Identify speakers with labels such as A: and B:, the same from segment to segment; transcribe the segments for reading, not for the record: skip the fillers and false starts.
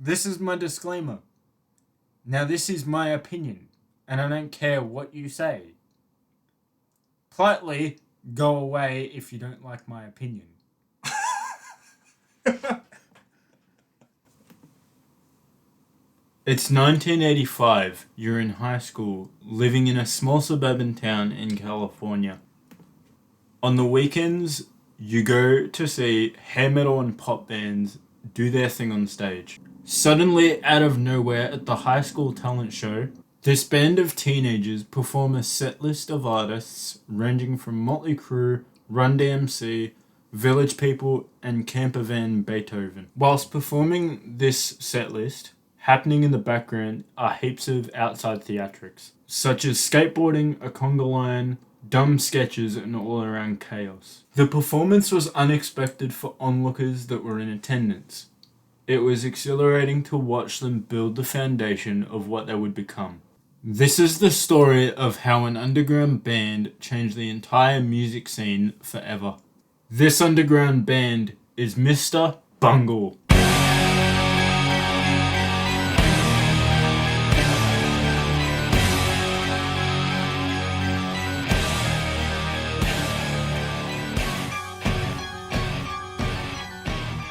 A: This is my disclaimer. Now, this is my opinion, and I don't care what you say. Politely, go away if you don't like my opinion. It's 1985. You're in high school, living in a small suburban town in California. On the weekends, you go to see hair metal and pop bands do their thing on stage. Suddenly, out of nowhere at the high school talent show, this band of teenagers perform a set list of artists ranging from Motley Crue, Run DMC, Village People, and Campervan Beethoven. Whilst performing this set list, happening in the background are heaps of outside theatrics, such as skateboarding, a conga line, dumb sketches, and all-around chaos. The performance was unexpected for onlookers that were in attendance. It was exhilarating to watch them build the foundation of what they would become. This is the story of how an underground band changed the entire music scene forever. This underground band is Mr. Bungle.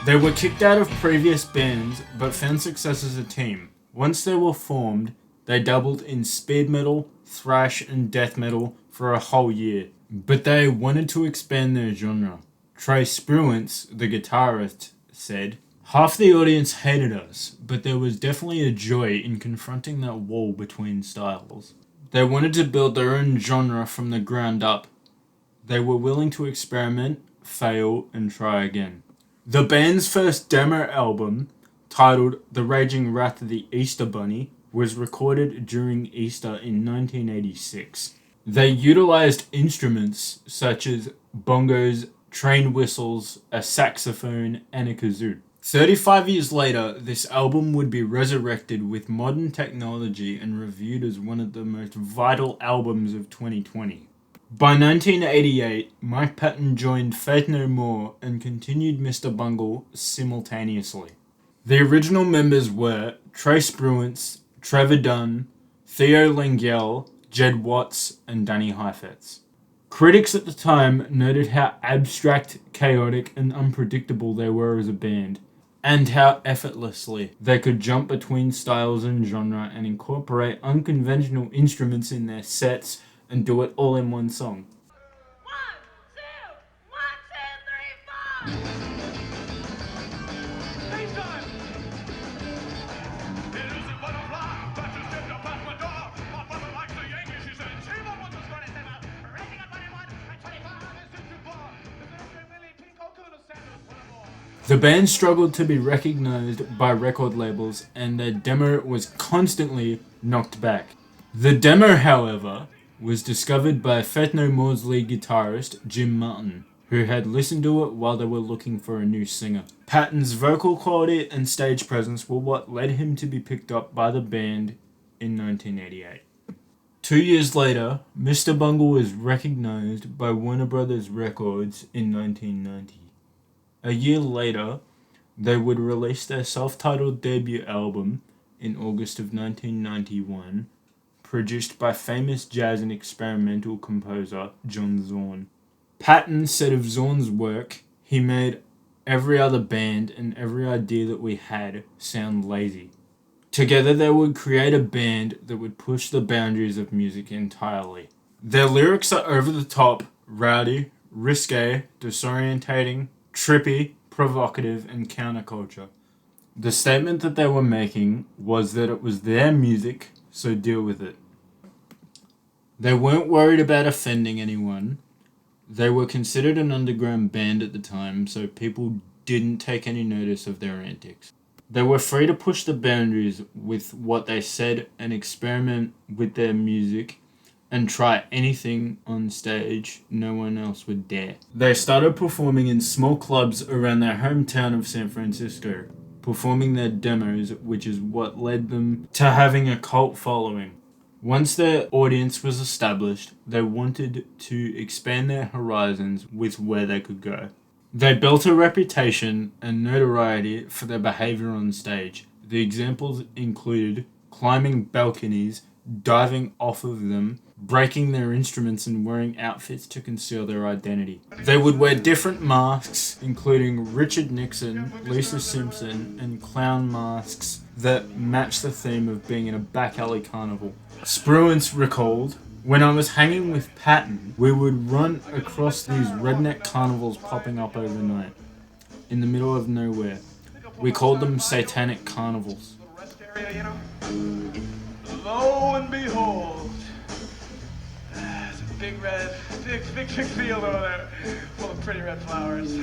A: They were kicked out of previous bands, but found success as a team. Once they were formed, they dabbled in speed metal, thrash, and death metal for a whole year. But they wanted to expand their genre. Trey Spruance, the guitarist, said, "Half the audience hated us, but there was definitely a joy in confronting that wall between styles. They wanted to build their own genre from the ground up. They were willing to experiment, fail, and try again." The band's first demo album, titled The Raging Wrath of the Easter Bunny, was recorded during Easter in 1986. They utilized instruments such as bongos, train whistles, a saxophone, and a kazoo. 35 years later, this album would be resurrected with modern technology and reviewed as one of the most vital albums of 2020. By 1988, Mike Patton joined Faith No More and continued Mr. Bungle simultaneously. The original members were Trey Spruance, Trevor Dunn, Theo Langell, Jed Watts, and Danny Heifetz. Critics at the time noted how abstract, chaotic, and unpredictable they were as a band, and how effortlessly they could jump between styles and genre and incorporate unconventional instruments in their sets and do it all in one song.
B: 1, 2, 1, 2, 3, 4.
A: The band struggled to be recognized by record labels, and their demo was constantly knocked back. The demo, however, was discovered by Faith No More's lead guitarist, Jim Martin, who had listened to it while they were looking for a new singer. Patton's vocal quality and stage presence were what led him to be picked up by the band in 1988. 2 years later, Mr. Bungle was recognized by Warner Brothers Records in 1990. A year later, they would release their self-titled debut album in August of 1991, produced by famous jazz and experimental composer John Zorn. Patton said of Zorn's work, "He made every other band and every idea that we had sound lazy. Together they would create a band that would push the boundaries of music entirely." Their lyrics are over the top, rowdy, risque, disorientating, trippy, provocative, and counterculture. The statement that they were making was that it was their music, so deal with it. They weren't worried about offending anyone. They were considered an underground band at the time, so people didn't take any notice of their antics. They were free to push the boundaries with what they said and experiment with their music and try anything on stage no one else would dare. They started performing in small clubs around their hometown of San Francisco, performing their demos, which is what led them to having a cult following. Once their audience was established, they wanted to expand their horizons with where they could go. They built a reputation and notoriety for their behavior on stage. The examples included climbing balconies, diving off of them, breaking their instruments, and wearing outfits to conceal their identity. They would wear different masks, including Richard Nixon, Lisa Simpson, and clown masks that match the theme of being in a back alley carnival. Spruance recalled, "When I was hanging with Patton, we would run across these redneck carnivals popping up overnight, in the middle of nowhere. We called them satanic carnivals."
C: Lo and behold, there's a big field over there full of pretty red flowers.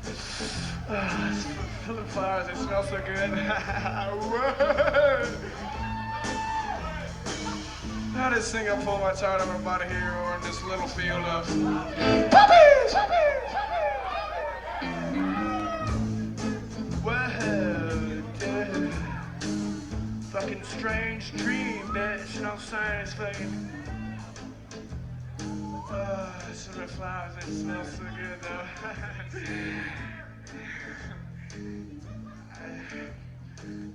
C: It's full of flowers, they smell so good. Now this thing I pull my tired of my body here or in this little field of puppies! Well, fucking strange dream, bitch. No sign, it's fucking. Some red flowers, they smell so good though.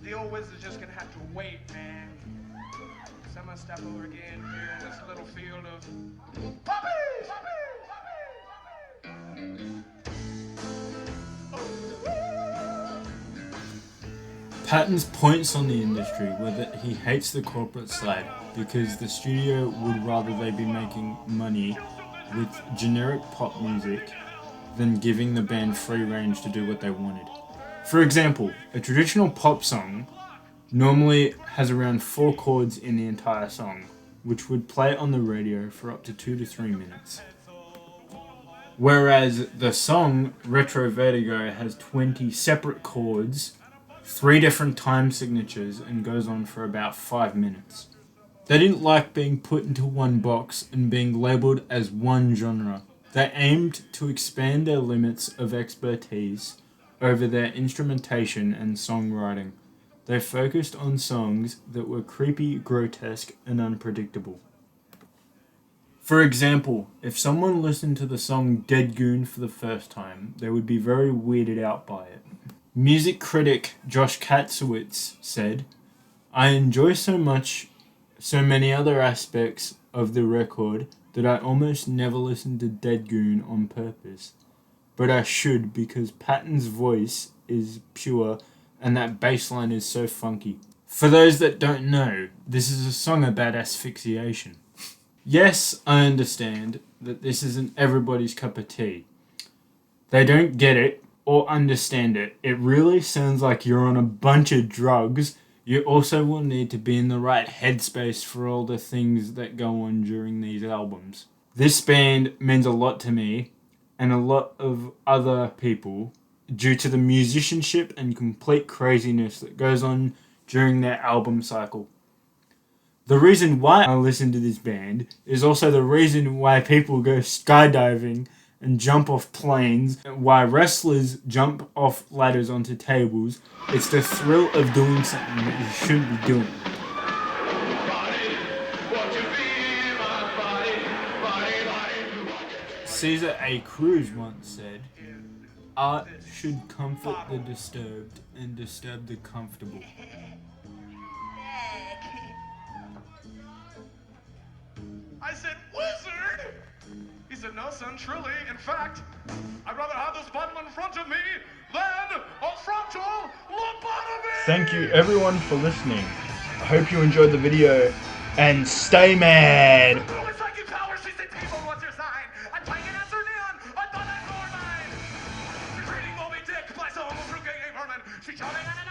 C: The old wizard's just gonna have to wait, man. Cause I'm gonna stop over again here in this little field of puppies!
A: Patton's points on the industry were that he hates the corporate side because the studio would rather they be making money with generic pop music than giving the band free range to do what they wanted. For example, a traditional pop song normally has around 4 chords in the entire song, which would play on the radio for up to 2 to 3 minutes. Whereas the song Retro Vertigo has 20 separate chords, 3 different time signatures, and goes on for about 5 minutes. They didn't like being put into one box and being labelled as one genre. They aimed to expand their limits of expertise over their instrumentation and songwriting. They focused on songs that were creepy, grotesque, and unpredictable. For example, if someone listened to the song Dead Goon for the first time, they would be very weirded out by it. Music critic Josh Katzowitz said, "I enjoy so many other aspects of the record that I almost never listen to Dead Goon on purpose. But I should because Patton's voice is pure and that bass line is so funky." For those that don't know, this is a song about asphyxiation. Yes, I understand that this isn't everybody's cup of tea. They don't get it or understand it. It really sounds like you're on a bunch of drugs. You also will need to be in the right headspace for all the things that go on during these albums. This band means a lot to me and a lot of other people due to the musicianship and complete craziness that goes on during their album cycle. The reason why I listen to this band is also the reason why people go skydiving and jump off planes, why wrestlers jump off ladders onto tables. It's the thrill of doing something that you shouldn't be doing. Caesar A. Cruz once said, "Art should comfort the disturbed and disturb the comfortable."
C: I said, "Wizard?" He said, "No, son, truly. In fact, I'd rather have this bottle in front of me than a frontal lobotomy!"
D: Thank you everyone for listening. I hope you enjoyed the video and stay mad!
C: It's like you powers, she said, "People, what's your sign?" I'm playing an answer neon. I thought I'd mine. You're reading Moby Dick by some fruitcake vermin. She's shouting at an